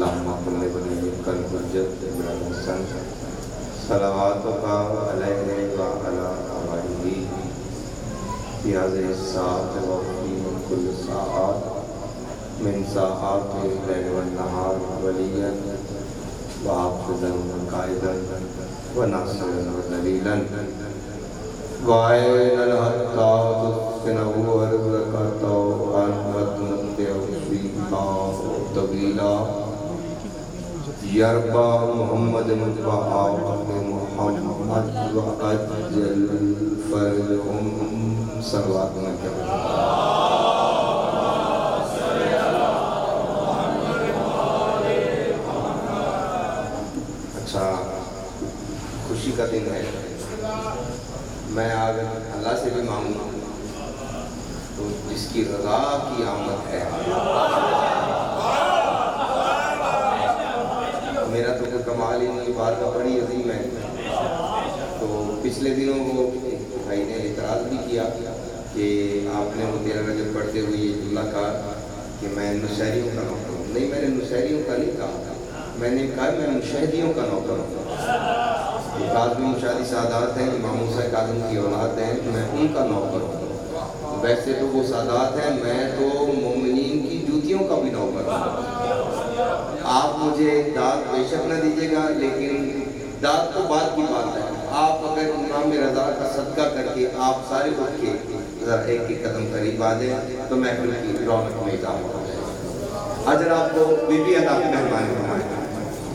अल्लाहुम्मा कुल्लि वलिय्यिकल हुज्जत इब्न हसन सलावातुका अलैहि व अला आलिही फी हाज़िहि साअत व फी कुल्लि साअत मिन साआतिल लैल वन नहार वलिय्यन व हाफ़िज़न व काइदन व नासिरन व दलीलन व आइनल हत्ता तुस्किनहु अर्ज़का तौअन व तुमत्तिअहु फ़ीहा तवीला यरबा मुहम्मद व आले मुहम्मद व अज्जल फरजहुम सल्लल्लाहु अलैहि वसल्लम। अच्छा, खुशी का दिन है। मैं आज अल्लाह से भी मांगूंगा तो जिसकी रज़ा की आमद है। मेरा तो कोई कमाल ही नहीं, बात का बड़ी अजीम है। तो पिछले दिनों वो भाई ने इतराज़ भी किया कि आपने वो 13 रजब पढ़ते हुए अल्लाह कहा कि मैं मुशहरियों का नौकर हूँ। नहीं, मैंने मुशहरियों का नहीं कहा, मैंने कहा मैं मुशहदियों का नौकर हूँ। काज़मी मुशादी सादात हैं, इमाम मूसा काज़म की औलाद हैं, मैं उनका नौकर हूँ। वैसे तो वो सादात हैं, मैं तो मोमिनीन की जूतियों का भी नौकर हूँ। आप मुझे दाद बेशक न दीजिएगा, लेकिन दाद तो बात की बात है। आप अगर इमाम रज़ा का सदका करके आप सारे उठ के ज़रा एक एक कदम करीब आ जाए तो महफिल की रौनक में इजाफा हो जाएगा। अजर आपको बीबी अदा मेहरबानी फरमाएगा,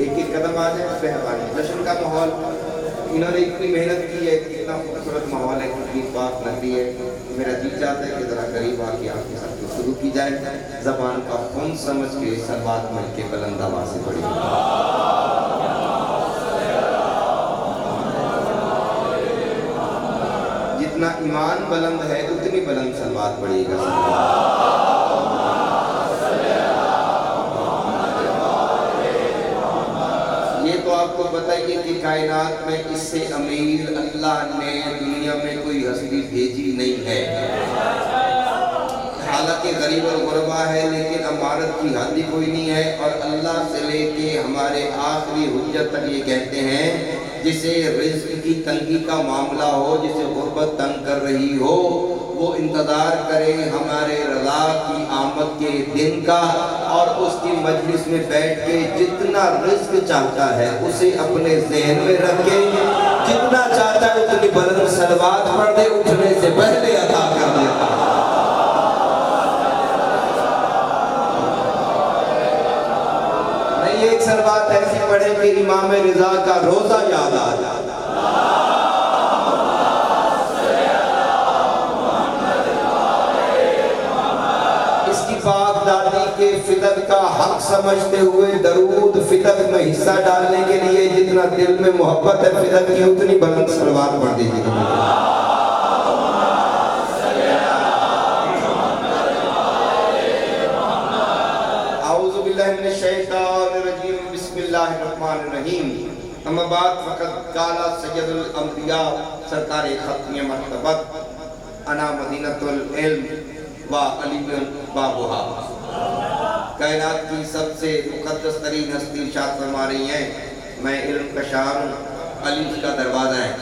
एक एक कदम आ जाए मेहरबानी। जश्न का माहौल, इन्होंने इतनी मेहनत की है, इतना खूबसूरत माहौल है, कितनी पाक नगरी है। मेरा जी चाहता है कि ज़रा करीब आके आपके साथ शुरू की जाए। ज़बान का खून समझ के सलवात मिल के बुलंद आवाज़ से पढ़ी। जितना ईमान बुलंद है उतनी बुलंद सलवात पड़ेगा। तो आपको बताइए कि कायनात में इससे अमीर अल्लाह ने दुनिया में कोई हस्ती भेजी नहीं है। हालांकि गरीब और गुरबा है, लेकिन अमारत की हद ही कोई नहीं है। और अल्लाह से लेके हमारे आखिरी हुज्जत तक ये कहते हैं, जिसे रिज़्क़ की तंगी का मामला हो, जिसे गुर्बत तंग कर रही हो, वो इंतज़ार करे हमारे रज़ा की आमद के दिन का, और उसकी मजलिस में बैठ के जितना रिज़्क़ चाहता है उसे अपने ज़हन में रखे, जितना चाहता है उतनी बुलंद सलवात पढ़ दे, उठने से पहले अता कर देता। नहीं, एक सलवात ऐसी पढ़े कि इमाम रिज़ा का रोज़ा याद आ जाए। दादी के फिदक का हक समझते हुए दरूद फिदक में हिस्सा डालने के लिए जितना दिल में मोहब्बत है फिदक की, उतनी बुलंद सलवात पढ़ दीजिएगा। आऊज़ु बिल्लाहि मिनश शैतानिर रजीम, बिस्मिल्लाहिर रहमानिर रहीम। अम्मा बाद फ़क़द क़ाला सय्यदुल अंबिया, सरकार ख़त्म मर्तबत, अना मदीनतुल इल्म व अली बाबुहा। कायनात की सबसे मुक़द्दस तरीन हस्ती इरशाद फरमा रही हैं, मैं इल्म का शहर हूँ, अली का दरवाज़ा है।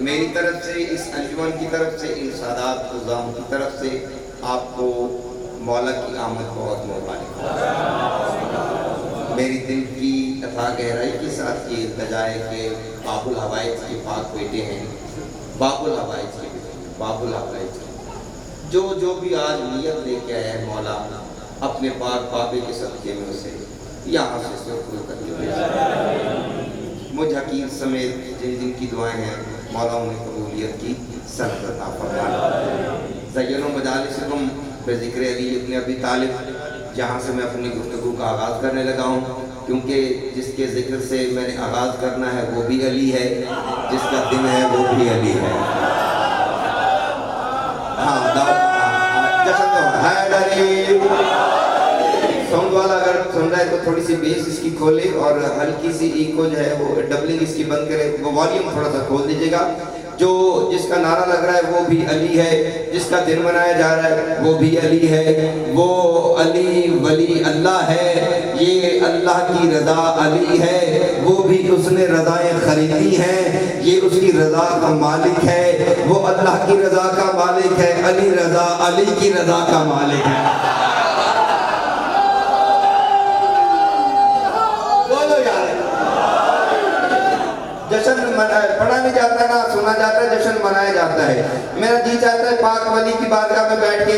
मेरी तरफ से, इस अंजुमन की तरफ से, इन सादात खुज़ाम की तरफ से आपको मौला की आमद बहुत मुबारक। मेरी दिल की अथाह गहराई के साथ ये इल्तिजा है कि बाबुल हवाइज के पाक बेटे हैं, बाबुल हवाइज के बेटे, बाबुल हवाइज जो भी आज नियत लेके आया है मौला अपने पाक बाबे के सदक़े में उसे यहाँ से सुरखुल करके भेजा। मुझ हकीम समेत जिन जिन की दुआएं हैं मौला उन्हें कबूलियत की सनत अता फरमाए। ज़य्यनो मजालिसकुम बिज़िक्र अली इब्न अबी तालिब, जहाँ से मैं अपनी गुफ्तगू का आगाज़ करने लगा हूँ, क्योंकि जिसके ज़िक्र से मैंने आगाज़ करना है वो भी अली है, जिसका दिन है वो भी अली है। साउंड वाला अगर सुन रहा है तो थोड़ी सी बेस इसकी खोले और हल्की सी इको जो है वो डबलिंग इसकी बंद करे, वो वॉल्यूम थोड़ा सा खोल दीजिएगा। जो जिसका नारा लग रहा है वो भी अली है, जिसका दिन मनाया जा रहा है वो भी अली है। वो अली वली अल्लाह है, ये अल्लाह की रजा अली है, वो भी उसने रजाएं खरीदी हैं, ये उसकी रजा का मालिक है, वो अल्लाह की रजा का मालिक है, अली रजा अली की रजा का मालिक है। बोलो यार, जश्न पढ़ा नहीं जाता ना, सुना जाता है, जश्न मनाया जाता है। मेरा जी चाहता है पाक वली की बारगाह में बैठ के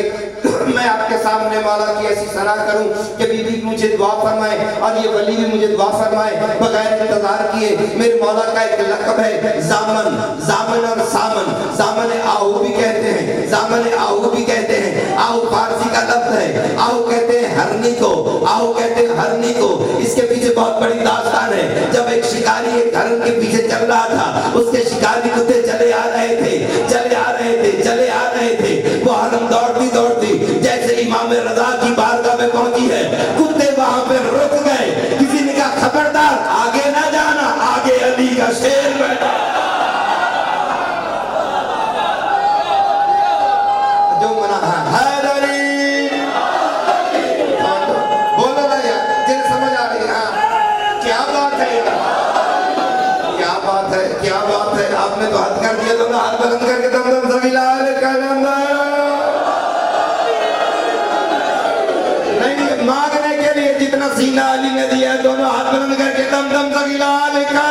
मैं आपके सामने मौला की ऐसी सना करूं कि बीबी मुझे दुआ फरमाए और ये वली भी मुझे दुआ फरमाए बगैर इंतजार किए। मेरे मौला का एक लक़ब है जामन, जामन और सामन। जामन आहू भी कहते हैं, जामन आहू भी कहते हैं। आहू फारसी का लफ्ज है, आहू कहते हैं हरनी को, आहू कहते हैं हरनी को। इसके पीछे बहुत बड़ी दास्तान है। जब एक शिकारी एक हरन के पीछे चल रहा था, उसके शिकारी कुत्ते चले आ रहे थे, चले आ रहे थे, चले आ रहे थे। वो हरन दौड़ती दौड़ती जैसे इमाम रजा की बारगाह में पहुंची है, कुत्ते वहां पे रुक गए। किसी ने कहा खबरदार आगे ना जाना, आगे अली का शेर बैठा। जो मना हैदरी, बोलो ना यार, जिन्हें समझ आ रही है। हाँ, क्या बात है, क्या बात है, क्या बात है। आपने तो हाथ कर दिया, दोनों हाथ बुलंद करके दम दम सभी लाल कलम मांगने के लिए जितना सीना अली ने दिया है, दोनों हाथ बुलंद करके दम दम सगीला लिखा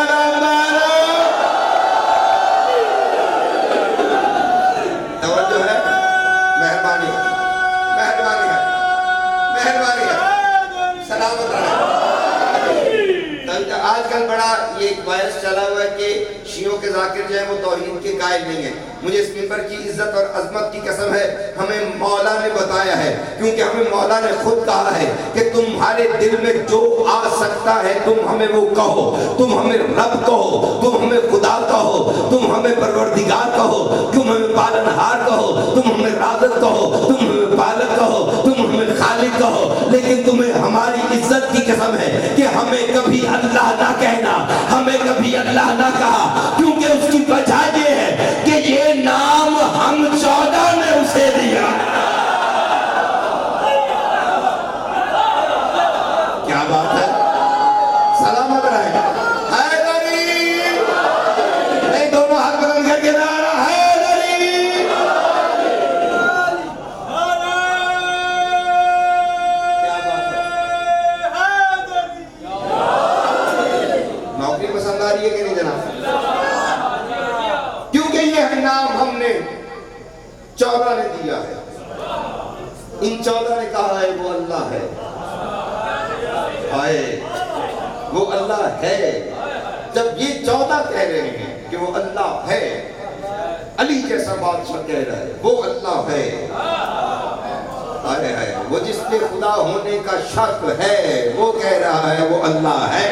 तवज्जो है, मेहरबानी, मेहरबानी है, मेहरबानी है, सलामत रहे। आजकल बड़ा ये एक वायरस चला हुआ है कि शियों के जाकिर जो है वो तौहीद के कायल नहीं है। मुझे इस मिंबर की इज्जत और अजमत की कसम है, हमें मौला ने बताया है, क्योंकि हमें मौला ने खुद कहा है कि तुम्हारे दिल में जो आ सकता है तुम हमें वो कहो, तुम हमें रब कहो, तुम हमें खुदा कहो, तुम हमें परवरदिगार कहो, तुम हमें पालनहार कहो, तुम हमें राज़िक कहो, तुम हमें पालक कहो, तुम हमें खालिक कहो। लेकिन तुम्हें हमारी इज्जत की कसम है कि हमें कभी अल्लाह ना कहना, हमें कभी अल्लाह ना कहा, क्योंकि उसकी वजह ये है कि ये नाम हम 14 ने उसे दिया। क्या बात है, सलामत रहे। हैदरी, नहीं दोनों हाथ बुलंद करके नारा हैदरी। क्या बात है, नौकरी पसंद आ रही है कि नहीं जनाब? क्योंकि ये नाम हमने 14 ने दिया है, इन 14 ने कहा है वो अल्लाह है, आए वो अल्लाह है। जब ये 14 कह रहे हैं कि वो अल्लाह है, अली जैसा बादशाह कह रहा है वो अल्लाह है, आए है वो जिसके खुदा होने का शक है वो कह रहा है वो अल्लाह है।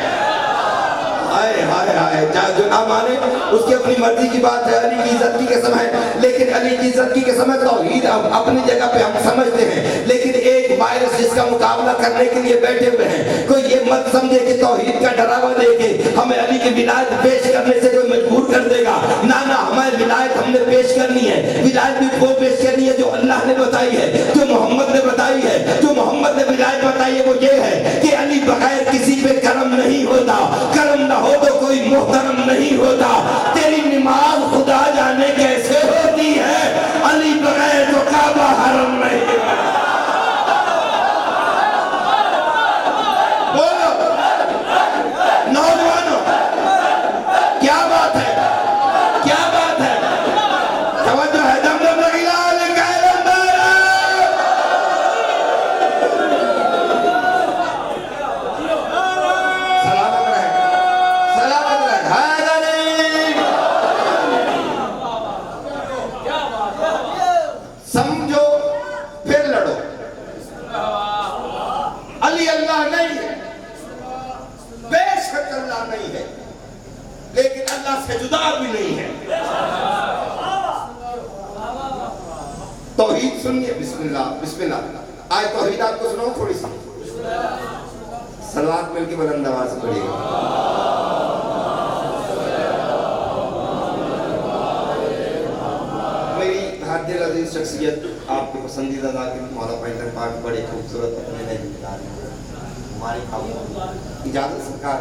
हाय हाय हाय, चाहे जो ना माने उसकी अपनी मर्जी की बात है। अली की इज्जत की कसम है, लेकिन अली की इज्जत की कसम है तौहीद अपनी जगह पे हम समझते हैं, लेकिन एक वायरस जिसका मुकाबला करने के लिए बैठे हुए हैं। कोई ये मत समझे कि तौहीद का डरावा देके हमें अली की विलायत पेश करने से कोई मजबूर कर देगा। ना ना, हमारी विलायत हमने पेश करनी है, विलायत भी वो पेश करनी है जो अल्लाह ने बताई है, जो मोहम्मद ने बताई है। जो मोहम्मद ने विलायत बताई है वो ये है कि अली बगैर किसी पे करम नहीं होता, करम ना हो तो कोई मोहतरम नहीं होता। तेरी नमाज खुदा जाने कैसे होती है, अली बगैर तो काबा हरम नहीं। बोलो नौजवानों, क्या बात है, क्या बात है, तवज्जो है। दमदम लगी लाल समझो फिर लड़ो। अली अल्लाह नहीं है, बेशक अल्लाह नहीं है, लेकिन अल्लाह से जुदा भी नहीं है। तौहीद सुनिए, बिस्मिल्लाह बिस्मिल्लाह। आज तौहीद आपको सुनाऊं थोड़ी सी, सलात मिलके बुलंद आवाज से पढ़िएगा। दिल अजीज शख्सियत आपके पसंदीदा जाकिर मौला पैगंबर पाक बड़े खूबसूरत अपने हमारे खामोश इजाज़त सरकार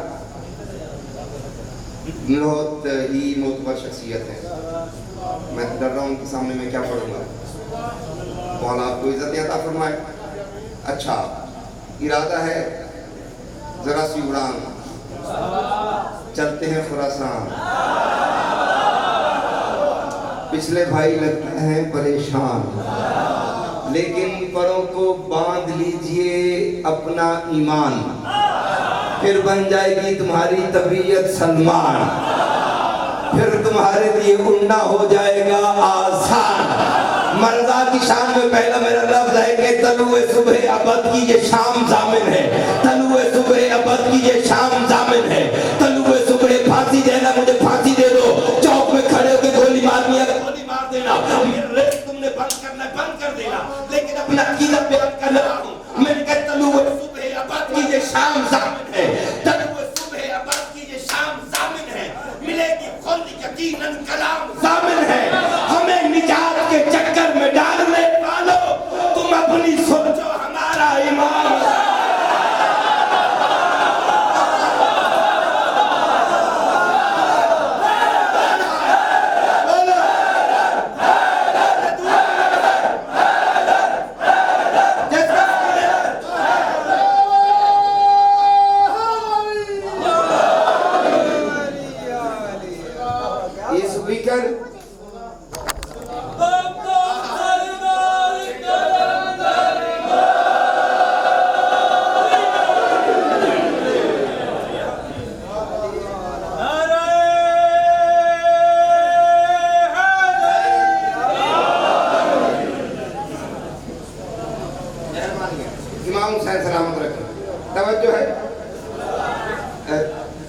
बहुत ही मोतबर शख्सियत है। मैं डर रहा हूँ उनके सामने मैं क्या पढ़ूंगा। मौला आपको इज्जत अता फरमाए। अच्छा, इरादा है जरा सी उड़ान, चलते हैं खुरासान। पिछले भाई लगते हैं परेशान, लेकिन परों को बांध लीजिए अपना ईमान, फिर बन जाएगी तुम्हारी तबीयत सलमान, फिर तुम्हारे लिए उड़ना हो जाएगा आसान। मर्दा की शान में पहला मेरा लफ्ज है कि तलुए सुबह अबद की ये शाम जामिन है, तलुए सुबह अबद की ये शाम जामिन है। तलुए सुबह फांसी देना, मुझे फांसी दे दो, चौक में खड़े होकर गोली मारनी है, गोली मार देना। रेस तुमने बंद करना, बंद कर देना, लेकिन अपना अकीदा बयान कर रहा हूं। मैंने कहा तलुए सुबह अबद की ये शाम जामिन है, तलुए सुबह अबद की ये शाम जामिन है। मिलेगी खुद यकीनन कलाम जामिन है। हमें निजात के चक्कर में डालने वालों, तुम अपनी सोचो हमारा ईमान।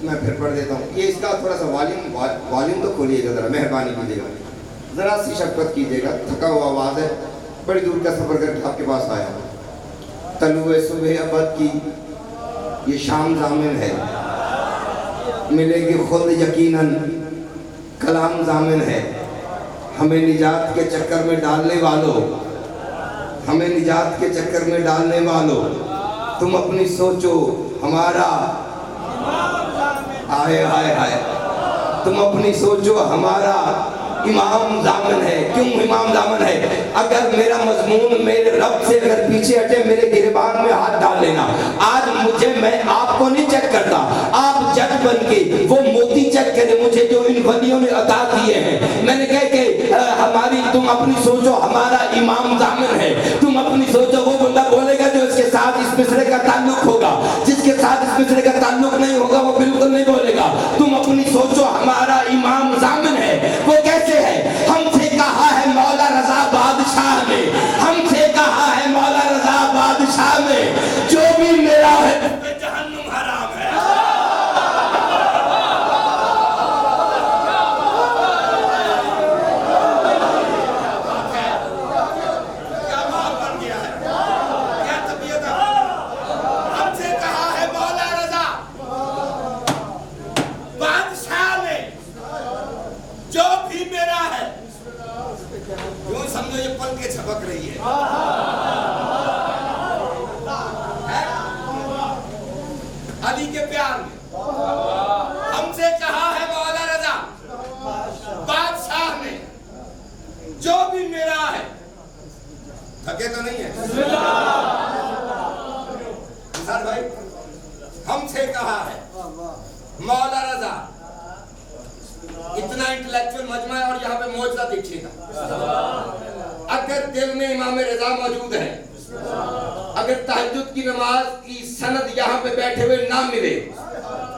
मैं फिर पढ़ देता हूँ। ये इसका थोड़ा सा वॉल्यूम तो खोलिएगा जरा, मेहरबानी कीजिएगा, जरा सी शफ़क़त कीजिएगा। थका हुआ आवाज़ है, बड़ी दूर का सफ़र करके आपके पास आया। तलुए सुबह अबद की ये शाम जामिन है, मिलेगी खुद यकीनन कलाम जामिन है। हमें निजात के चक्कर में डालने वालों, हमें निजात के चक्कर में डालने वालों, तुम अपनी सोचो हमारा आए हाय हाय, तुम अपनी सोचो हमारा इमाम जामिन है। क्यों इमाम जामिन है? अगर मेरा मजमून मेरे रब से अगर पीछे हटे, मेरे गिरबान में हाथ डाल लेना। आज मुझे, मैं आपको नहीं चेक करता, आप जज बन के वो मोती चेक करें मुझे जो इन वलियों ने अता किए हैं। मैंने कहा कि हमारी, तुम अपनी सोचो हमारा इमाम जामिन है। तुम अपनी सोचो, वो बंदा बोलेगा जो इसके साथ इस मिसरे का ताल्लुक होगा, जिसके साथ इस मिसरे का ताल्लुक नहीं होगा वो बिल्कुल नहीं बोलेगा। तुम अपनी सोचो हमारा इमाम जामिन है। वो कैसे है? हमसे कहा है मौला रजा बादशाह ने, हमसे कहा है मौला रजा बादशाह ने, जो भी मेरा है जहन्नुम हराम है। क्या माहौल बन गया है, क्या तबीयत है। हमसे कहा है मौला रजा बादशाह ने, जो भी मेरा है। यूं समझो ये पल के झपक रही है। अली के प्यार में हमसे कहा है मौला रजा बादशाह ने, जो भी मेरा है। थके तो नहीं है सर भाई? हमसे कहा है मौला रजा, इतना इंटेलेक्चुअल मजमा है और यहाँ पे मौजूदा दिखेगा। अगर दिल में इमाम रजा मौजूद है, अगर तहज्जुद की नमाज की सनद यहाँ पे बैठे हुए ना मिले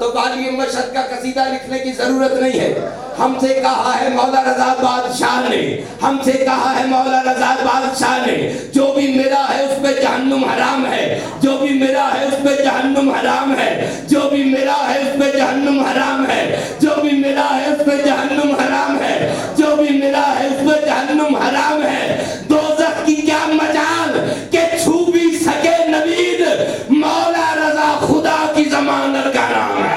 तो बाली मशहद का कसीदा लिखने की जरूरत नहीं है। हमसे कहा है मौला रजा बादशाह ने, हमसे कहा है मौला रजा बादशाह ने, जो भी मेरा है उस पे जहन्नुम हराम है, जो भी मेरा है उस पे जहन्नुम हराम है, जो भी मेरा है उस पे जहन्नुम हराम है, जो भी मेरा है उस पे जहन्नुम हराम है, जो भी मेरा है उस पे जहन्नुम हराम है। दोज़ख की क्या मजाल के छू भी सके नबीद, मौला रजा खुदा की जमानत का नाम है।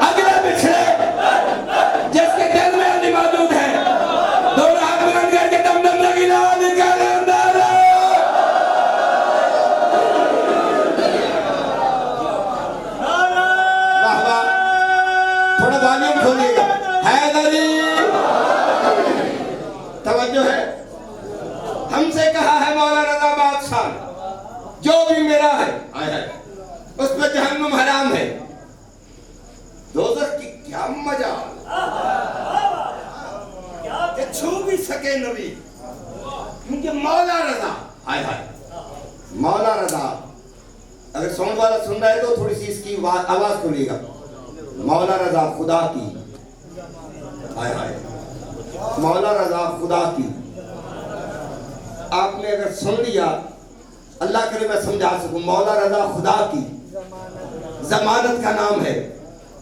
अगले पिछले जिसके दिल में अली मौजूद है, दोनों हमसे कहा है मौला रजा बादशाह ने, जो भी मेरा है उस पर जहन्नुम हराम है। दोज़ख की क्या मजा कि छू भी सके नबी, क्योंकि मौला रजा हाय हाय मौला रजा। अगर साउंड वाला सुन रहा है तो थोड़ी सी इसकी आवाज खोलिएगा। मौला रजा खुदा की, हाय हाय मौला रजा खुदा की। आपने अगर सुन लिया, अल्लाह करे मैं समझा सकूं, मौला रजा खुदा की जमानत का नाम है।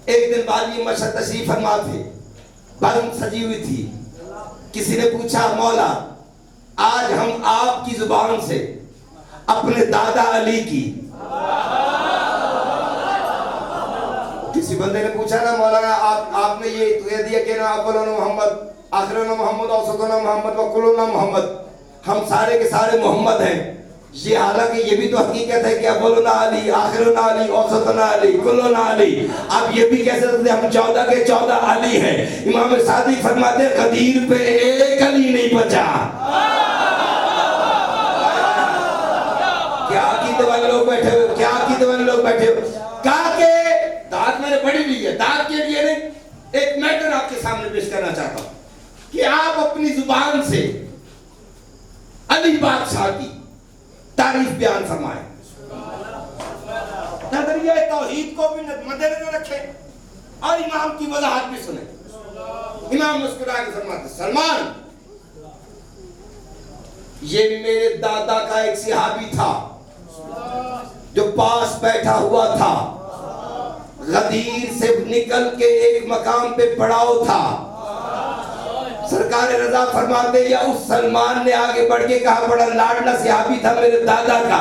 एक दिन बाली मशहद तशरीफ फरमा थे, बालूम सजी हुई थी। किसी ने पूछा मौला आज हम आपकी जुबान से अपने दादा अली की, किसी बंदे ने पूछा ना मौलाना आपने ये कह दिया कि ना अव्वलुना मोहम्मद आखिरुना मोहम्मद औसतुना मोहम्मद व कुल्लुना मोहम्मद, हम सारे के सारे मोहम्मद हैं। ये हालांकि ये भी तो हकीकत है कि अव्वलुना अली आखिरुना अली औसतुना अली कुल्लुना अली। आप ये भी कह सकते हैं हम 14 के 14 अली हैं। इमाम सादिक फरमाते हैं गदीर पे एक अली नहीं बचा। क्या अकीदे वाले लोग बैठे हो, क्या अकीदे वाले लोग बैठे हो। कहा के दाद मैंने पढ़ी ली है, दाद के लिए नहीं, एक मैटर आपके सामने पेश करना चाहता हूं कि आप अपनी जुबान से अली बादशाह की तारीफ बयान फरमाएं, नजरिया तौहीद को भी मद्देनजर रखें और इमाम की वजाहत भी सुने। इमाम मुस्कुरा के फरमाते सलमान, ये मेरे दादा का एक सहाबी था जो पास बैठा हुआ था, गदीर से निकल के एक मकाम पे पड़ाव था। सरकार रजा फरमाते या उस सलमान ने आगे बढ़ के कहा, बड़ा लाडला सहाबी था मेरे दादा का,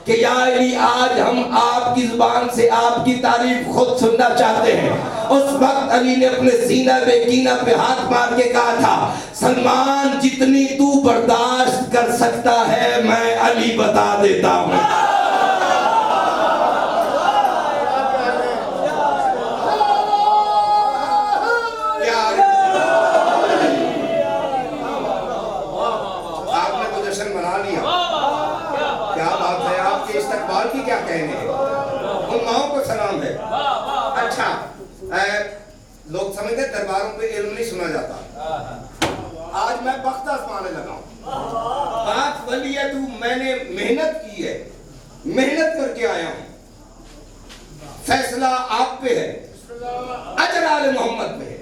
कि या अली आज हम आपकी जुबान से आपकी तारीफ खुद सुनना चाहते हैं। उस वक्त अली ने अपने सीना पे कीना पे हाथ मार के कहा था, सलमान जितनी तू बर्दाश्त कर सकता है मैं अली बता देता हूं। इस्तकबाल की क्या कहने हैं, उन माओं को सलाम है। अच्छा लोग समझते दरबारों पे इल्म नहीं सुना जाता। आज मैं बख्त आजमाने लगा हूं। बात वली है, तू मैंने मेहनत की है, मेहनत करके आया हूं। फैसला आप पे है, अजर आले मोहम्मद पे है।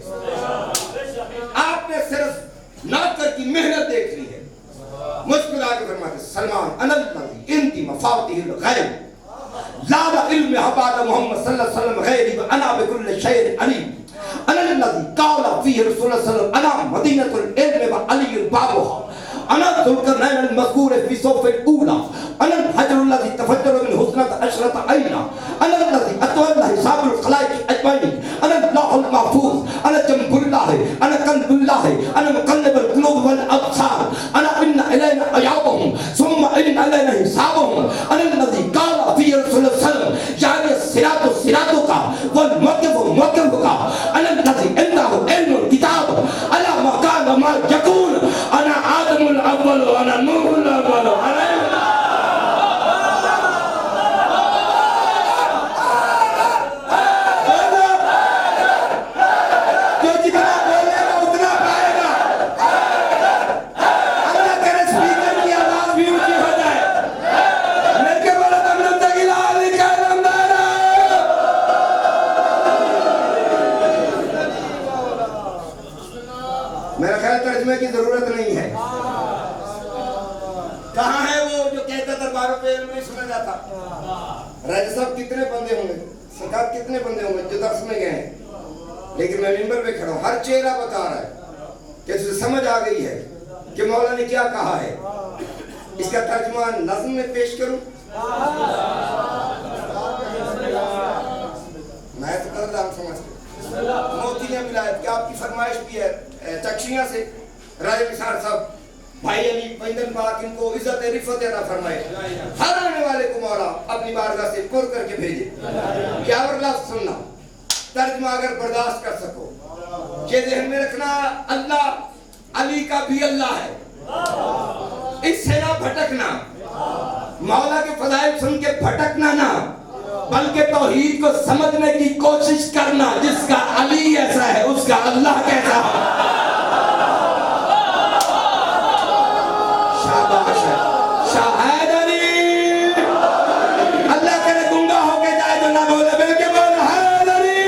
आपने सिर्फ नौकर की मेहनत देख ली है। मुस्कुरा के फरमाते सलमान अनल्लज़ी इंदी मफातिहुल गैब ला इल्म हबाद मोहम्मद सल्लल्लाहु अलैहि वसल्लम गैरी व अना बिकुल्लि शैइन अलीम अनल्लज़ी क़ाला फ़ीहि रसूलुल्लाह सल्लल्लाहु अलैहि वसल्लम अना मदीनतुल इल्म व अलीयुल बाबुहा अना ज़ुल्करनैन अल मज़कूर फ़ी सौफ़िल ऊला अना हजरुल्लज़ी तफज्जर मिन हुस्नत अशरत ऐना अनल्लज़ी अतवल्ला हिसाबुल खलाइक अजमईन अना लौहुल महफूज अना जंबुल्लाह अना कंजुल्लाह अना मुक़ल्लिबुल क़ुलूब वल अबसार अना इन्ना इलैना अयाबुहुम सुम्मा इन्ना इलैना हिसाबुहुम अनल्लज़ी क़ाला फ़ी रसूलुल्लाह सल्लल्लाहु अलैहि वसल्लम यानी सिरातु सिरातुका वल मौक़िफु मौक़िफुका अनल्लज़ी इंदहु इल्मुल किताब अला मा कान मा यकून अना आदमुल अव्वल व अना नूहुल अव्वल की जरूरत नहीं है। कहाँ है वो जो कहता दरबारों पे नहीं सुना जाता। राजा साहब कितने बंदे होंगे, सरकार कितने बंदे होंगे जो दर्स में गए हैं, लेकिन मैं मिंबर पे खड़ा हूँ, हर चेहरा बता रहा है कि तुझे समझ आ गई है कि मौला ने क्या कहा है। इसका तर्जुमा नज़्म में पेश करूं। मैं तो कर रहा हूँ समझ के मोतियां मिलाए क्या आपकी फरमाइश भी है चक्शियां से राजा निसार साहब भाई अली बंदन पाक इनको इज्जत रिफत अता फरमाए। हर आने वाले को मौला अपनी बारगाह से पुर करके भेजे। क्या और लफ्ज़ सुनना, तर्जुमा अगर बर्दाश्त कर सको, ये ज़हन में रखना, अल्लाह अली का भी अल्लाह है। इस भटकना, मौला के फज़ाइल सुन के भटकना ना, बल्कि तौहीद को समझने की कोशिश करना। जिसका अली ऐसा है उसका अल्लाह कैसा है। शाबाश है, शाहिद अली। अल्लाह करे गुंगा होके जाए तो ना बोले बल्कि बोल हैद अली।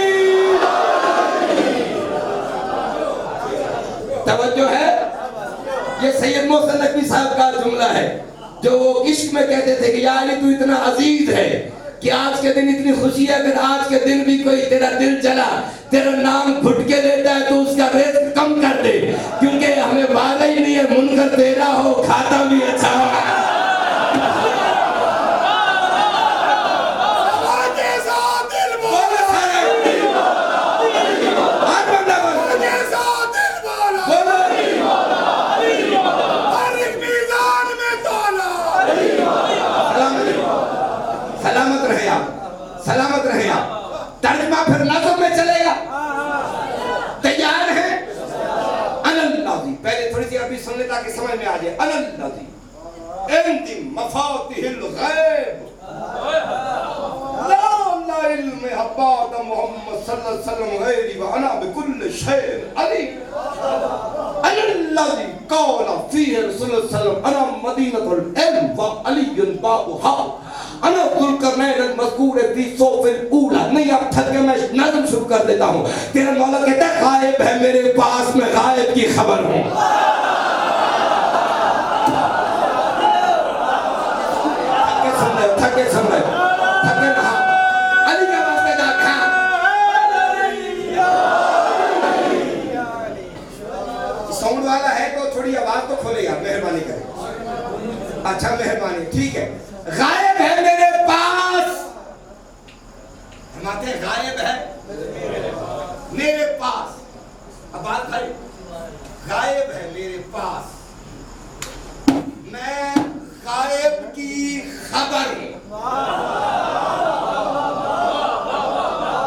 तवज्जो है, ये सैयद मोहसिन नकवी साहब का जुमला है जो वो इश्क में कहते थे कि या अली तू इतना अजीज है कि आज के दिन इतनी खुशी है, अगर आज के दिन भी कोई तेरा दिल चला, तेरा नाम घुट के देता है तो उसका रेट कम कर दे, क्योंकि हमें वादा ही नहीं है मुनकर तेरा हो खाता भी अच्छा हो। सलामत रहे आप। तर्जमा फिर लफ्ज़ में चलेगा। तैयार है? अनल्लाजी, पहले थोड़ी सी अभी सुन ले ताकि समझ में आ जाए। अनल्लाजी इंदिम मफातिहिल गैब ला इल्म हब्बात मुहम्मद सल्लल्लाहु अलैहि वसल्लम गैरी व अना बिकुल्ल शैइन अली। अनल्लाजी क़ौला फ़ीहि रसूलुल्लाह सल्लल्लाहु अलैहि वसल्लम अना मदीनतुल इल्म व अलीयुन बाबुहा। नहीं अब थक के मैं नज़्म शुरू कर देता हूँ। तेरा मौला कहता है गायब है मेरे पास, मैं गायब की खबर हूँ। थके सुन रहे थके ना। अली का वास्ते देखा साउंड वाला है तो थोड़ी आवाज तो खोलेगा, मेहरबानी करें। अच्छा मेहरबानी, ठीक है। गायब है मेरे पास, हमारे गायब है मेरे पास। अब बात भाई, गायब है मेरे पास, मैं गायब की खबर हूं।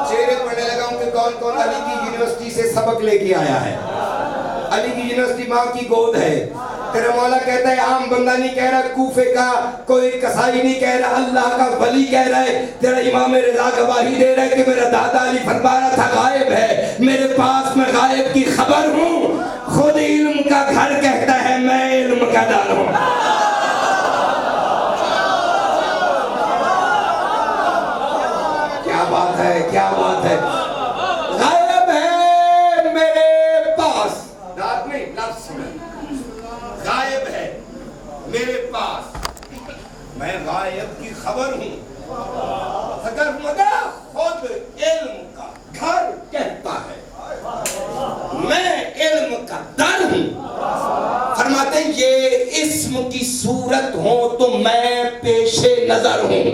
चेहरे पढ़ने लगा हूं कि कौन कौन अली की यूनिवर्सिटी से सबक लेके आया है। अली की यूनिवर्सिटी मां की गोद है। तेरा मौला कहता है आम बंदा नहीं कह रहा, कूफे का कोई कसाई नहीं कह रहा, अल्लाह का वली कह रहा है। तेरा इमाम रिज़ा गवाही दे रहा है कि मेरा दादा अली फरमा रहा था गायब है मेरे पास, मैं गायब की खबर हूँ। खुद इल्म का घर कहता है मैं इल्म का दर हूँ। क्या बात है, क्या बात है। गायब है मेरे पास, रात में लफ्ज़ में गायब है मेरे पास, मैं गायब की खबर हूं। अगर मदा खुद इल्म का घर कहता है मैं इल्म का दर हूं। फरमाते हैं ये इस्म की सूरत हो तो मैं पेशे नजर हूं।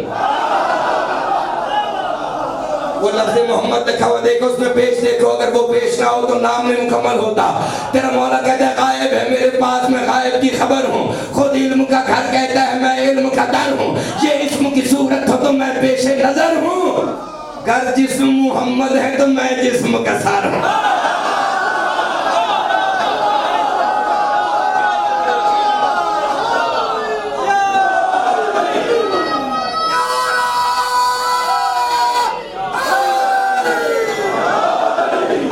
वो लफ्ज़ मोहम्मद लिखा हुआ देखो, उसमें पेश देखो, अगर वो पेश ना हो तो नाम नहीं मुकम्मल होता। तेरा मौला कहता है गायब है मेरे पास, मैं गायब की खबर हूँ। खुद इल्म का घर कहता है मैं इल्म का दर हूँ। ये इस्म की सूरत हो तो मैं पेशे नजर हूँ। गर जिस्म मोहम्मद है तो मैं जिस्म का सर हूँ।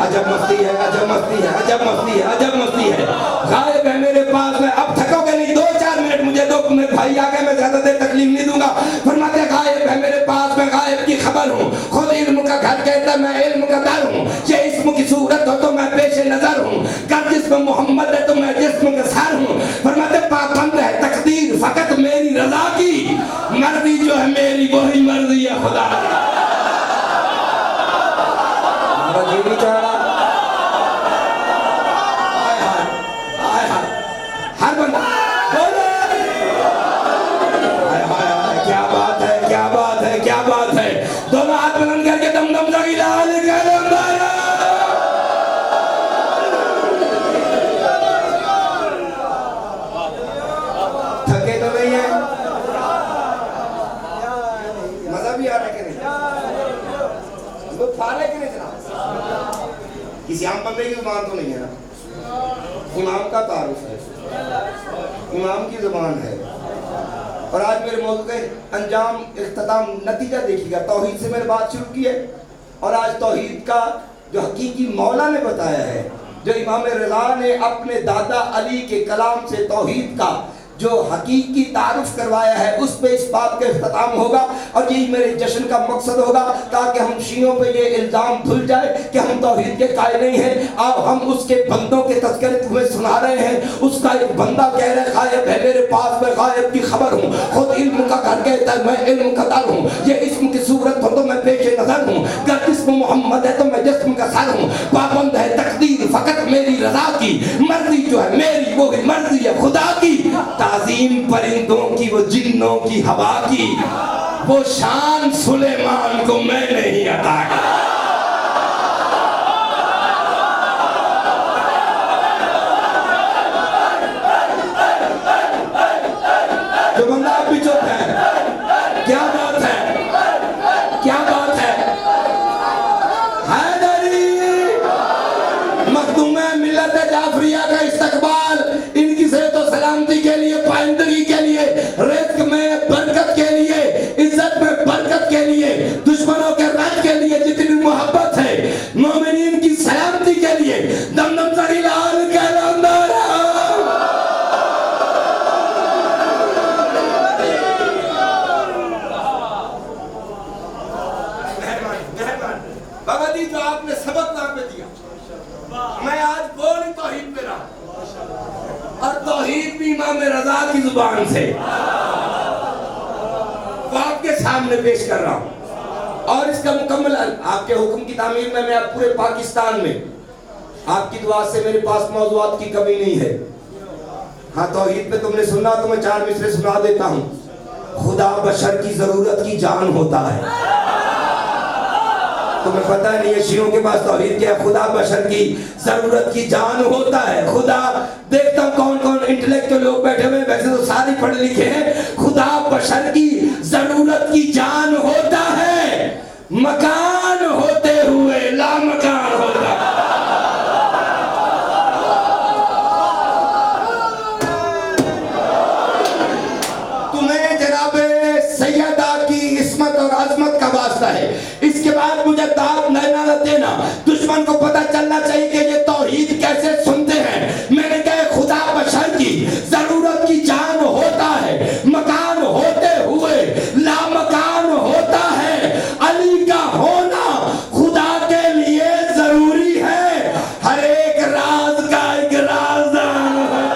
अजब मस्ती है, अजब मस्ती है, अजब मस्ती है, अजब मस्ती है। गायब है मेरे पास, मैं अब थकोगे नहीं, 2-4 मिनट मुझे दो, मैं भाई आगे मैं ज्यादा देर तकलीफ नहीं दूंगा। फरमाते गायब है मेरे पास, मैं गायब की खबर हूँ। खुद इल्म का घर कहता है मैं इल्म का दर हूँ। ये इस्म की सूरत हो तो मैं पेशे नजर हूँ। कर जिस्म मोहम्मद है तो मैं जिस्म का सर हूँ। फरमाते पाबंद है तकदीर फकत मेरी रजा की, मर्जी जो है मेरी वही मर्जी है खुदा की। हर बंदा क्या बात है, क्या बात है, क्या बात है। दोनों हाथ बुलंद करके दम दम लगी लाल थके तो नहीं है, मजा भी आ रहा है कि नहीं, लोग खा रहे कि नहीं जनाब। किसी आम बंदे की जुबान तो नहीं है ना, इमाम का तारुफ है, इमाम की जुबान है। और आज मेरे मौजू के अंजाम इख्तिताम नतीजा देखिएगा। तौहीद से मैंने बात शुरू की है और आज तौहीद का जो हकीकी मौला ने बताया है, जो इमाम रज़ा ने अपने दादा अली के कलाम से तौहीद का जो हकीकी तारुफ करवाया है, उस पे इस बात का इख्तिताम होगा। और यही मेरे जश्न का मकसद होगा, ताकि हम शियों पे ये इल्ज़ाम धुल जाए कि हम तौहीद के कायल नहीं हैं। अब हम उसके बंदों के तज़किरे तुम्हें सुना रहे हैं। उसका एक बंदा कह रहा है गायब है मेरे पास, मैं गायब की खबर हूँ, खुद इल्म का घर कहता है मैं इल्म का दर हूँ। ये इस्म की सूरत हो तो मैं पेशे नजर हूँ, गर इस्म मोहम्मद है तो मैं जिस्म का सर हूँ। पाबंद है तकदीर फकत मेरी रज़ा की, मर्जी जो है मेरी वो भी मर्जी है खुदा की। ताज़ीम परिंदों की वो जिन्नों की हवा की, वो शान सुलेमान को मैं नहीं अता की। जो बंदा आप भी चुप है, क्या बात है, क्या बात है। हैदरी मखदूम मिल्लत जाफरिया का इस्तकबाल, इनकी सेहत और सलामती के लिए, पाइंदगी के लिए, रिज़्क़ में बरकत के लिए, इज्जत में बरकत के लिए, दुश्मनों के रद के लिए जितनी मोहब्बत है, मोमिनीन की सलामती के लिए दमदम सरी लाल कहलांदा रहा। बाबा जी जो आपने सबक वहां पे दिया, मैं आज बोल ही तौहीद पे रहा और तौहीद भी इमाम रज़ा की जुबान से वो आपके सामने पेश कर रहा हूं। और इसका मुकम्मल आपके हुक्म की तामीर में मैं पूरे पाकिस्तान में आपकी दुआ से मेरे पास मौज़ूआत की कमी नहीं है। हाँ, तौहीद पे तुमने सुना तो मैं 4 मिसरे सुना देता हूं। खुदा बशर की जरूरत की जान होता है। तुम्हें पता नहीं है शियों के पास तौहीद क्या है? खुदा बशर की जरूरत की जान होता है। खुदा, देखता हूं कौन कौन इंटेलेक्चुअल लोग बैठे हुए, वैसे तो सारे पढ़े लिखे हैं। खुदा बशर की जरूरत की जान होता है, मकान होते हुए लामकान होता है। तुम्हें जनाबे सैयदा की इस्मत और अजमत का वास्ता है। इसके बाद मुझे दाद न देना, दुश्मन को पता चलना चाहिए कि ये तौहीद कैसे सुनते हैं। मैंने कहा खुदा बशर की जरूरत की जान होता है, मकान होते हुए लामकान होता है। अली का होना खुदा के लिए जरूरी है। हर एक राज का एक राज़दान है।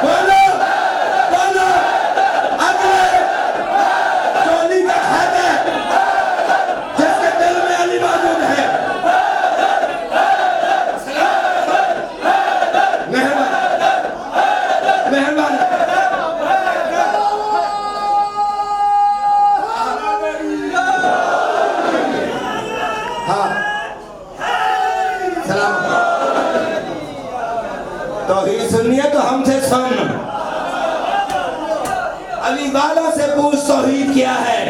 बोलो बोलो, अगले टोली का खैर है जिसके दिल में अली मौजूद है। मेहरबान मेहरबान। हाँ, सलाम। तौहीद सुननी है तो हमसे सुन। अली वालों से पूछ तौहीद क्या है।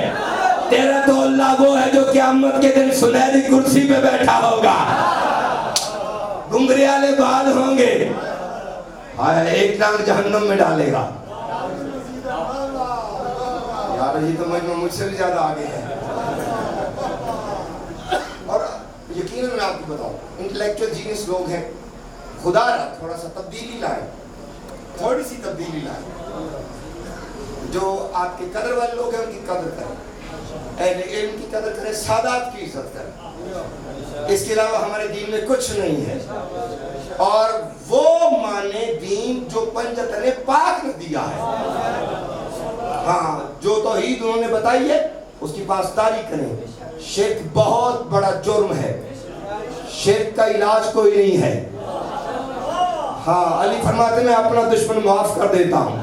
तेरा तो अल्लाह वो है जो क़यामत के दिन सुनहरी कुर्सी पे बैठा होगा, घुंघरे वाले बाल होंगे, एक टांग जहन्नम में डालेगा। यार ये तो मुझसे भी ज्यादा आगे है। और यकीनन मैं आपको बताऊं, इंटेलेक्चुअल जीनियस लोग हैं, खुदा थोड़ा सा तब्दीली लाए, थोड़ी सी तब्दीली लाए। जो आपके कदर वाले लोग हैं उनकी कदर करें, अहले इल्म की कदर करें, सादात की इज्जत करें। इसके अलावा हमारे दीन में कुछ नहीं है। और वो माने दीन जो पंजतने पाक ने दिया है। हाँ, जो तौहीद उन्होंने बताई है उसकी पासदारी करें। शिर्क बहुत बड़ा जुर्म है, शिर्क का इलाज कोई नहीं है। हाँ, अली फरमाते मैं अपना दुश्मन माफ कर देता हूं,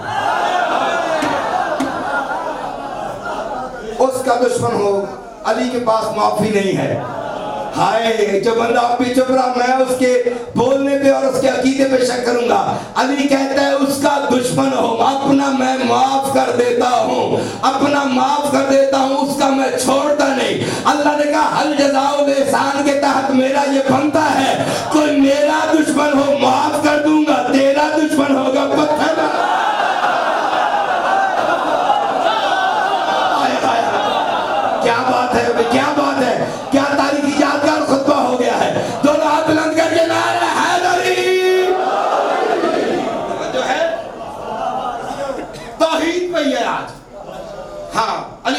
उसका दुश्मन हो, अली के पास माफी नहीं है। हाय, जो बंदा आप भी चुप रहा, मैं उसके बोलने पे और उसके अकीदे पे शक करूंगा। अली कहता है उसका दुश्मन हो, अपना मैं माफ कर देता हूँ, अपना माफ कर देता हूँ, उसका मैं छोड़ता नहीं। अल्लाह ने कहा हल जज़ाओ एहसान के तहत मेरा ये बनता है, कोई मेरा दुश्मन हो माफ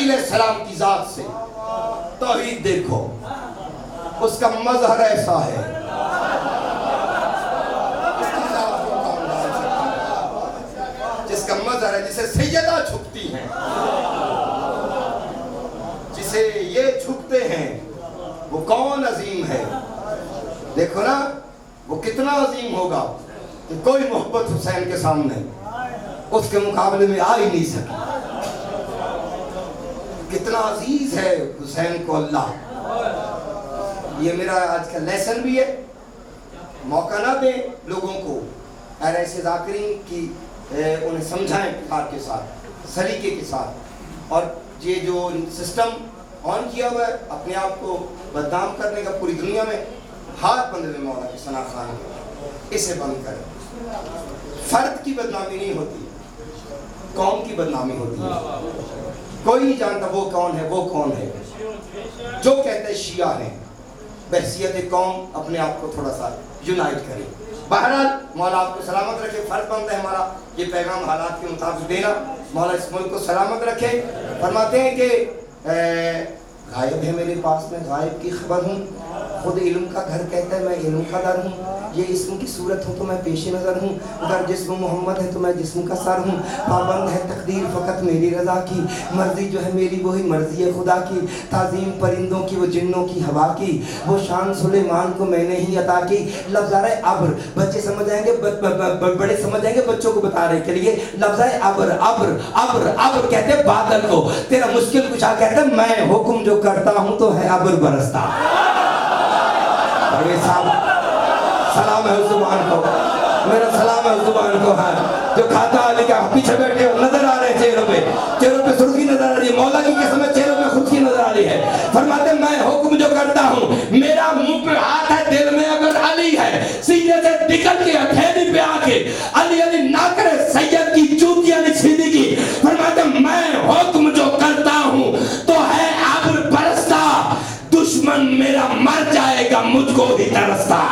इसमाईल सलाम की जात से तौहीद देखो, उसका मजहर ऐसा है। जिसका मजहर है, जिसे सैयदा झुकती हैं, जिसे ये झुकते हैं, वो कौन अजीम है। देखो ना वो कितना अजीम होगा कि कोई मोहब्बत हुसैन के सामने उसके मुकाबले में आ ही नहीं सकी। कितना अजीज है हुसैन को अल्लाह। ये मेरा आज का लेसन भी है। मौका ना दे लोगों को और ऐसे जाकिरीन की उन्हें समझाएं प्यार के साथ, सलीके के साथ। और ये जो सिस्टम ऑन किया हुआ है अपने आप को बदनाम करने का पूरी दुनिया में, हाथ बंद में मौला की सना खान, इसे बंद करें। फर्द की बदनामी नहीं होती, कौम की बदनामी होती है। कोई नहीं जानता वो कौन है, वो कौन है। जो कहते हैं शिया है, बहसियत कौम अपने आप को थोड़ा सा यूनाइट करे। बहरहाल मौला आपको सलामत रखे। फर्ज बनता है हमारा ये पैगाम हालात के मुताबिक देना। मौला इस मुल्क को सलामत रखे। फरमाते हैं कि गायब है मेरे पास में गायब की खबर हूँ, खुद इल्म का घर कहता है मैं इल्म का दर हूँ। ये इस्म की सूरत हूँ तो मैं पेशे नज़र हूँ, अगर जिस्म मोहम्मद है तो मैं जिस्म का सर हूँ। पाबंद है तकदीर फ़कत मेरी रज़ा की, मर्जी जो है मेरी वही मर्जी है खुदा की। ताज़ीम परिंदों की वो जिन्नों की हवा की, वो शान सुलेमान को मैंने ही अता की। लफ्ज़ाए अब्र बच्चे समझ आएंगे, बड़े समझ आएंगे, बच्चों को बता रहे के लिए। लफ्ज़ाए अब्र अब्र अब्र अब्र कहते बादल को। तेरा मुश्किल कुछ आ कहते मैं हुक्म जो करता हूँ तो है अब्र बरसता। सलाम है उस जुबान को, मेरा सलाम है उस जुबान को। हाँ जो खाता अली का पीछे बैठे नजर आ रहे हैं, चेहरों पे सुर्खी नजर आ रही है। मौला की कसम चेहरों पे खुद की नजर आ रही है। फरमाते मैं हुक्म जो करता हूँ, मेरा मुंह पे हाथ है, दिल में अगर अली है, सीने से निकल के हथेली पे आके अली अली ना करे सैयद की जूतियां नहीं छीनी की। फरमाते मैं हुक्म जो करता हूँ तो है अब्र बरसता, दुश्मन मेरा मर जाएगा मुझको ही तरसता।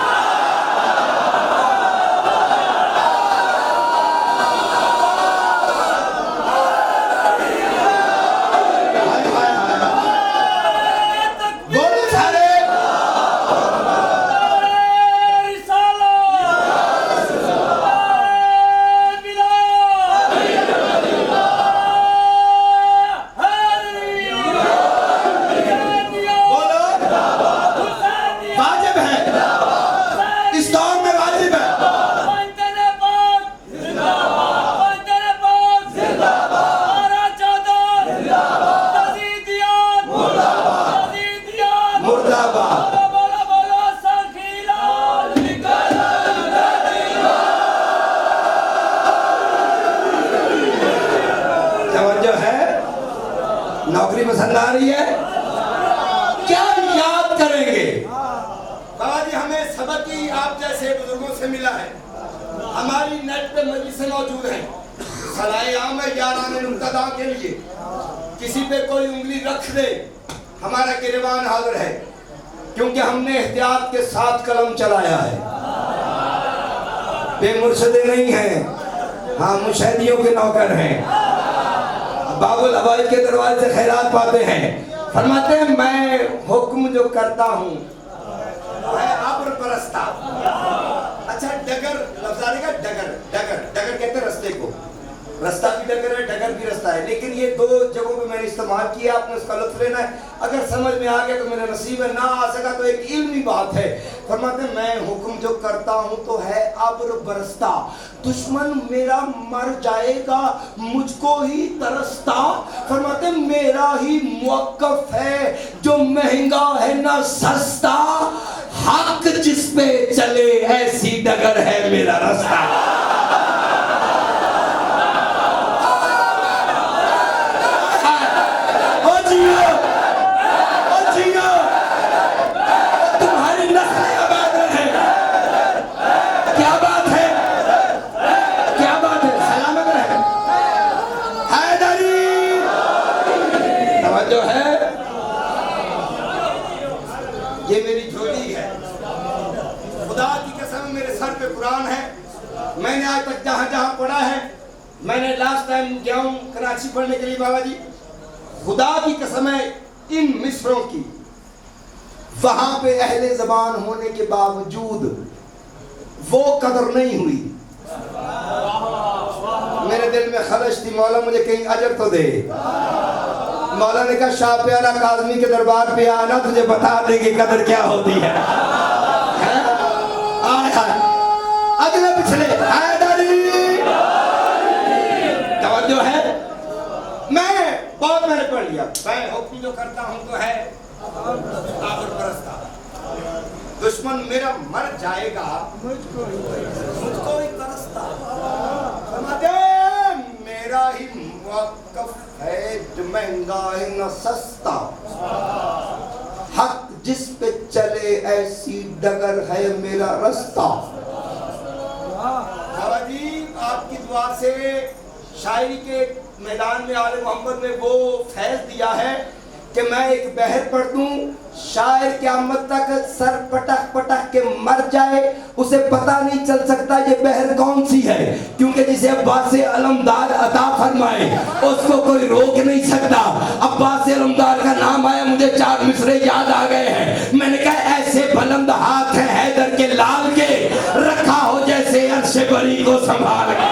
नौकरी पसंद आ रही है, क्या याद करेंगे? बाबा जी हमें सबक ही आप जैसे बुजुर्गों से मिला है। हमारी नेट पे मजलिसें मौजूद हैं, सलाए आम है यारान मुक्तदा के लिए। किसी पे कोई उंगली रख दे हमारा गिरबान हाजिर है, क्योंकि हमने एहतियात के साथ कलम चलाया है। बेमुर्शदे नहीं हैं, हाँ मुशहदियों के नौकर हैं। बाबुल अवाइद के दरवाजे से खैरात पाते हैं। फरमाते हैं मैं हुक्म जो करता हूँ मैं अब्र बरसता। अच्छा डगर लफ्ज़ आएगा, डगर डगर डगर कहते हैं रास्ते को। रास्ता भी डगर है, डगर भी रास्ता है, लेकिन ये दो जगहों पे मैंने इस्तेमाल किया। आपने उसका लुत्फ लेना है। अगर समझ में आ गया तो मेरा नसीब है, ना आ सका तो एक इल्मी बात है। फरमाते मैं हुक्म जो करता हूँ तो है अब्र बरसता, दुश्मन मेरा मर जाएगा मुझको ही तरसता। फरमाते मेरा ही मुवक्कफ है जो महंगा है ना सस्ता, हक जिस पे चले ऐसी डगर है मेरा रास्ता। तुम्हारी नस्लें आबाद है, क्या बात है, क्या बात है, सलामत रहे हैदरी। तवज्जो है, ये मेरी झोली है। खुदा की कसम मेरे सर पे कुरान है। मैंने आज तक जहां जहां पढ़ा है, मैंने लास्ट टाइम गया हूं कराची पढ़ने के लिए बाबा जी, खुदा की कसम है इन मिस्रों की, वहां पे अहले ज़बान होने के बावजूद वो कदर नहीं हुई। मेरे दिल में खलश थी, मौला मुझे कहीं अजर तो दे। मौला ने कहा शाह प्यारा काज़मी के दरबार पे आना, तुझे बता देंगे कदर क्या होती है। अगले पिछले तवज्जो है। मैं बहुत मैंने पढ़ लिया, मैं हुक्म जो करता हूं तो है आबर परस्ता। दुश्मन मेरा मर जाएगा मुझको ही तरसता। मेरा ही मुवक्कफ है जो महंगा है न सस्ता। हक जिस पे चले ऐसी डगर है मेरा रास्ता। बाबा जी आपकी दुआ से शायरी के मैदान में आले मोहम्मद ने वो फैज दिया है कि मैं एक बहर पढ़ दूं, शायर क़यामत तक सर पटक पटक के मर जाए, उसे पता नहीं चल सकता ये बहर कौन सी है, क्योंकि जिसे अब्बास अलमदार अता फरमाए उसको कोई रोक नहीं सकता। अब्बास अलमदार का नाम आया, मुझे 4 मिसरे याद आ गए हैं। मैंने कहा ऐसे बुलंद हाथ है हैदर के लाल के, रखा हो जैसे अर्शे बरी को संभाल के।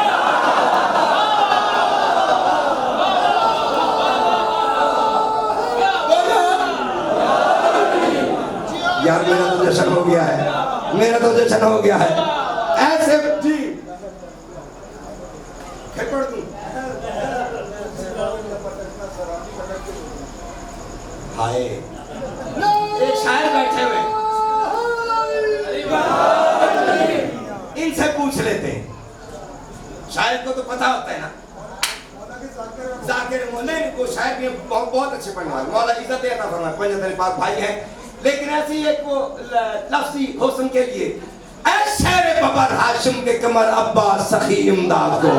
यार मेरा तो जश्न हो गया है, मेरा तो जश्न हो गया है। ऐसे जी फिर पढ़ दूं। हाय एक शायर बैठे हुए, इनसे पूछ लेते हैं। शायर को तो पता होता है ना, जाकिर नहीं, वो शायर भी बहुत अच्छे पढ़ने वाले, मौला इज्जत देता फरमाए, पंजाब पाक भाई हैं, लेकिन ऐसी एक वो लफ्ज़ी हुस्न के लिए ऐ शेर बबर हाशिम के कमर अब्बास सखी इमदाद को।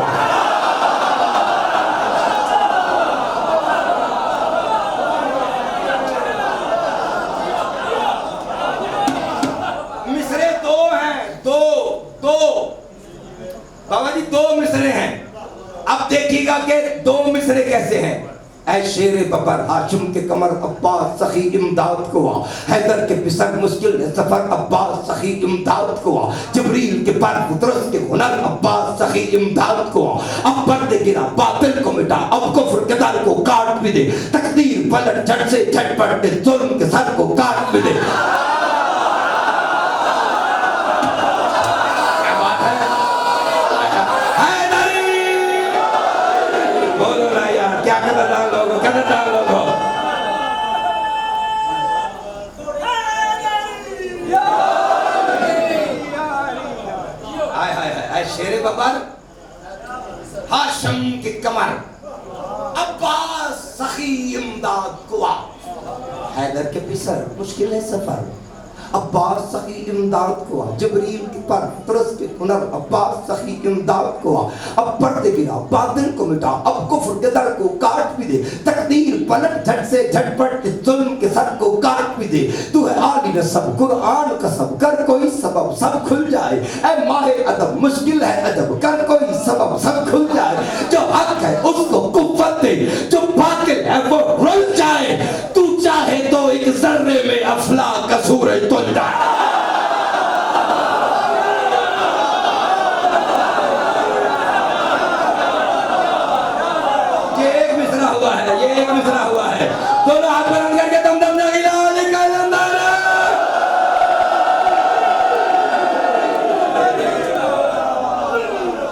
मिसरे दो हैं, दो बाबा जी 2 मिसरे हैं। अब देखिएगा कि 2 मिसरे कैसे हैं। ऐ शेर बबर हाशिम के कमर अब्बास सखी इमदाद को आ, हैदर के पिसर मुश्किल सफर अब्बास सखी इमदाद को आ, जबरील के पर कुदरत के हुनर अब्बास सखी इमदाद को आ। अब पर्दे गिरा बातिल को मिटा, अब कुफ्र के दर को काट भी दे, तकदीर पलट झट से झटपट दे, जुल्म के सर को काट भी दे। शेरे बबर हाशिम की कमर अब्बास सखी इमदाद को आ, हैदर के पिसर मुश्किल है सफर अब्बास सखी इमदाद को आ, जबरील के पर तुरस के हुनर अब्बास सखी इमदाद को आ। अब पर्दे गिरा बातिल को मिटा, अब कुफ्र के दर को काट भी दे, तकदीर पलट झट से झटपट जुल्म के सर को काट भी दे। तू है आली नसब कुरान का सब, कर कोई सबब सब खुल जाए। ऐ माहे अदब मुश्किल है अदब, कर कोई सबब सब खुल जाए। जो हक है उसको कुव्वत दे, जो बातिल है वो रुल जाए। तू चाहे तो एक जर्रे में अफलाक का सूरज तुल जाए। ये एक मिसरा हुआ है, ये एक मिसरा हुआ है। दोनों हाथ बुलंद करके दम दम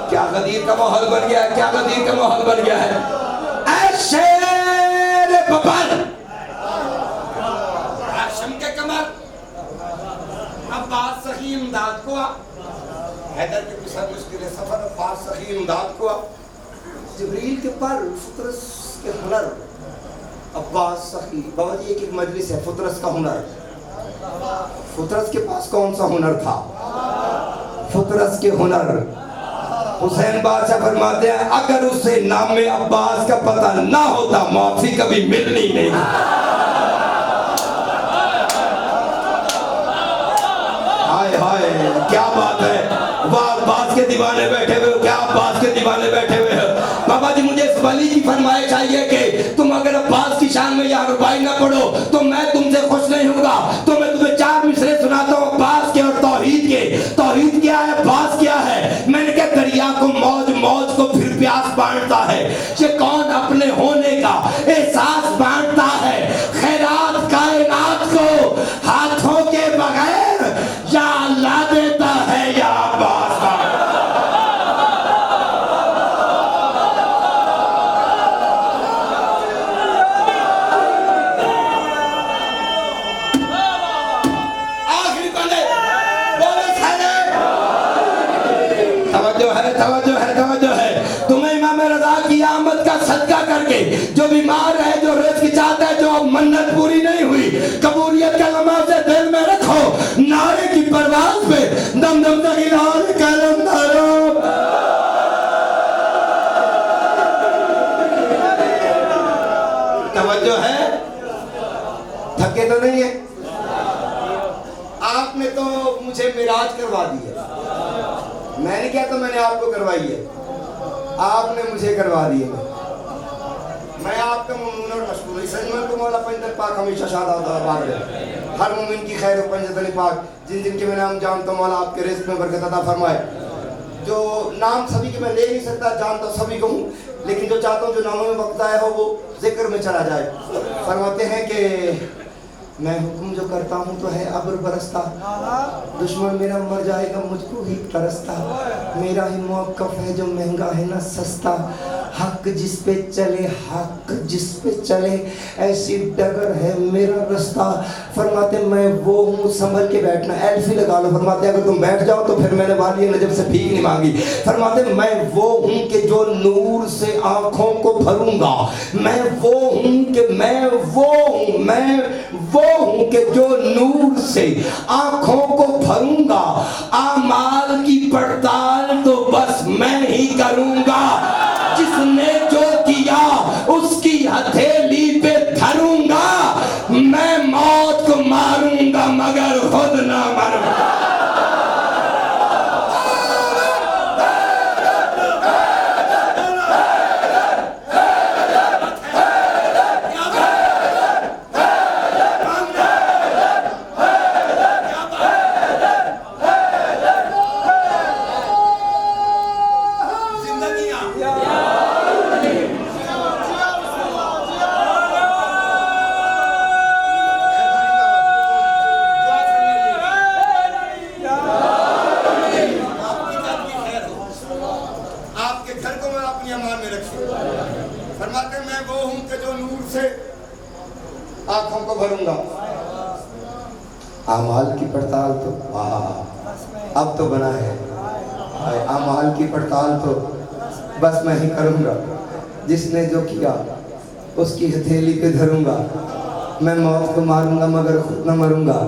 क्या गदीर का माहौल बन गया है, क्या गदीर का माहौल बन गया है। ऐ शेर बबर हाशिम के कमर अब्बास सखी इमदाद को आ, हैदर के पिसर मुश्किल सफर अब्बास सखी इमदाद को आ, जबरील के पर फुतरस के हुनर अब्बास सखी। बाबा जी एक मजलिस है फुतरस का हुनर। फुतरस के पास कौन सा हुनर था? फुतरस के हुनर। हुसैन बादशाह फरमाते हैं अगर उसे नाम में अब्बास का पता ना होता माफी कभी मिलनी नहीं। हाय हाय क्या बात है, वाह अब्बास के दीवाने बैठे हुए हो, क्या अब्बास के दीवाने बैठे हुए हो। बाबा जी मुझे इस वली की फरमाइश चाहिए कि तुम अगर अब्बास की पढ़ो तो मैं तुमसे खुश नहीं होगा। तो मैं तुम्हें 4 मिसरे सुनाता हूँ अब्बास के और तौहीद के। तौहीद क्या है, अब्बास क्या है? मैंने कहा दरिया को मौज, मौज को फिर प्यास बांटता है। ये कौन अपने होने का एहसास बांटता है? खैरात कायनात को हाथों के बगैर या अल्लाह देता है या अब्बास। तवज्जो है। तुम्हें इमाम रज़ा की आमद का सदका करके जो बीमार है, जो रिज़्क चाहता है, जो मन्नत पूरी नहीं हुई, कबूलियत का लम्हा से दिल में रखो। नारे की परवाज़ पे दम दम तक इलाज कलम धारो। तवज्जो है, थके तो नहीं है? आपने तो मुझे मिराज करवा दी है। मैंने क्या तो मैंने आपको करवाई है, आपने मुझे करवा दी है। मैं आपका मुमून और मशकूर सजमन को मौला पंजतन पाक हमेशा शादात और आबाद रहे। हर मोमिन की खैर पंजतन पाक जिन जिनके मैं नाम जानता हूँ मौला आपके रिज़्क़ में बरकत अता फरमाए। जो नाम सभी के मैं ले नहीं सकता, जानता सभी को हूँ, लेकिन जो चाहता हूँ जो नामों में वक्त आया हो वो जिक्र में चला जाए। फरमाते हैं कि मैं हुक्म जो करता हूँ तो है अब्र बरसता, दुश्मन मेरा मर जाएगा मुझको ही तरसता। मेरा ही मौक़िफ़ है जो महंगा है ना सस्ता, हक जिस पे चले, हक जिस पे चले, ऐसी डगर है मेरा रास्ता। फरमाते मैं वो हूँ, संभल के बैठना, एल्फी लगा लो। फरमाते अगर तुम बैठ जाओ तो फिर मैंने वाली नजब से भीख नहीं मांगी। फरमाते मैं वो हूँ कि जो नूर से आँखों को भरूंगा। मैं वो हूँ कि मैं वो हूँ कि जो नूर से आँखों को भरूंगा। आमाल की पड़ताल तो बस मैं ही करूंगा। जिसने जो किया उसकी हथेली पे धरूंगा। मैं मौत को मारूंगा मगर खुद ना मरूंगा। आँखों को भरूंगा। आमाल की पड़ताल तो अब तो बना है। आमाल की पड़ताल तो बस मैं ही करूंगा। जिसने जो किया उसकी हथेली पे धरूंगा। मैं मौत को मारूंगा मगर खुद न मरूंगा।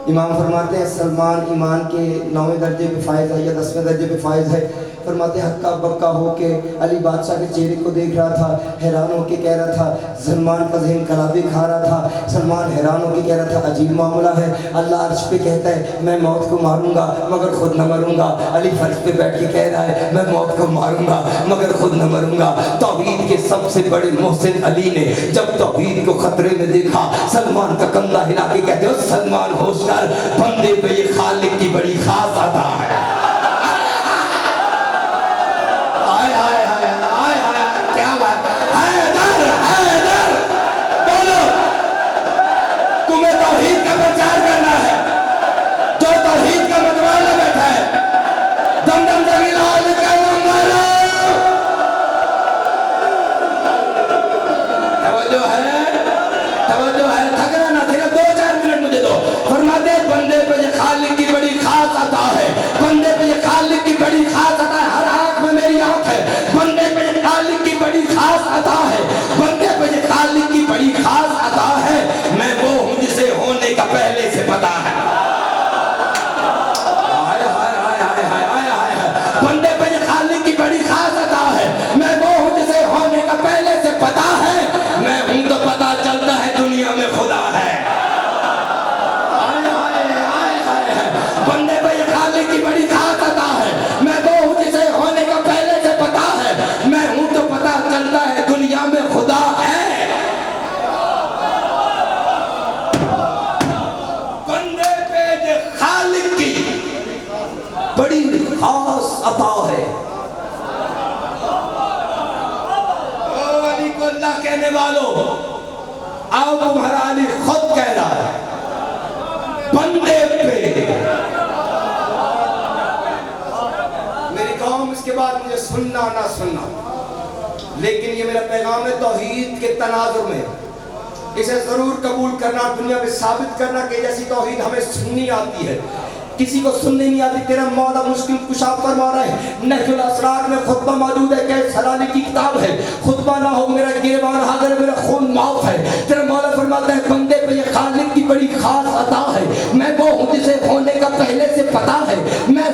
इमाम फरमाते हैं सलमान ईमान के 9वें दर्जे पे फायज है या 10वें दर्जे पे फायज है। फरमाते हक्का बक्का होके अली बादशाह के चेहरे को देख रहा था, हैरान होके कह रहा था। सलमान का ज़हन कलाबी खा रहा था। सलमान हैरान होके कह रहा था अजीब मामला है। अल्लाह अर्श पे कहता है मैं मौत को मारूंगा मगर खुद न मरूंगा। अली फर्श पे बैठ के कह रहा है मैं मौत को मारूंगा मगर खुद न मरूंगा। तौहीद के सबसे बड़े मोहसिन अली ने जब तौहीद को खतरे में देखा, सलमान का कंधा हिला के कहते हो सलमान होश कर, बंदे पे ये खालिक की बड़ी खास अता है। बंदे पे खालिक की बड़ी खास अता है। खास अता है। ओ अली को अल्लाह कहने वालों, आओ तुम्हारा अली खुद कह रहा है बंदे पे। मेरी कौम इसके बाद मुझे सुनना ना सुनना, लेकिन ये मेरा पैगाम है तौहीद के तनाजुर में, इसे जरूर कबूल करना, दुनिया में साबित करना कि जैसी तौहीद हमें सुननी आती है किसी को सुननी नहीं आती। तेरा मौला मुश्किल कुशा फरमा रहा है। नहजुल असरार में खुतबा मौजूद है, कैस सलाली की किताब है। खुतबा ना हो मेरा गिरबान हाजिर, मेरा खून माफ है। तेरा मौला फरमाता है बंदे पे ये खालिक की बड़ी खास अता है। मैं वो हूँ जिसे होने का पहले से पता है। मैं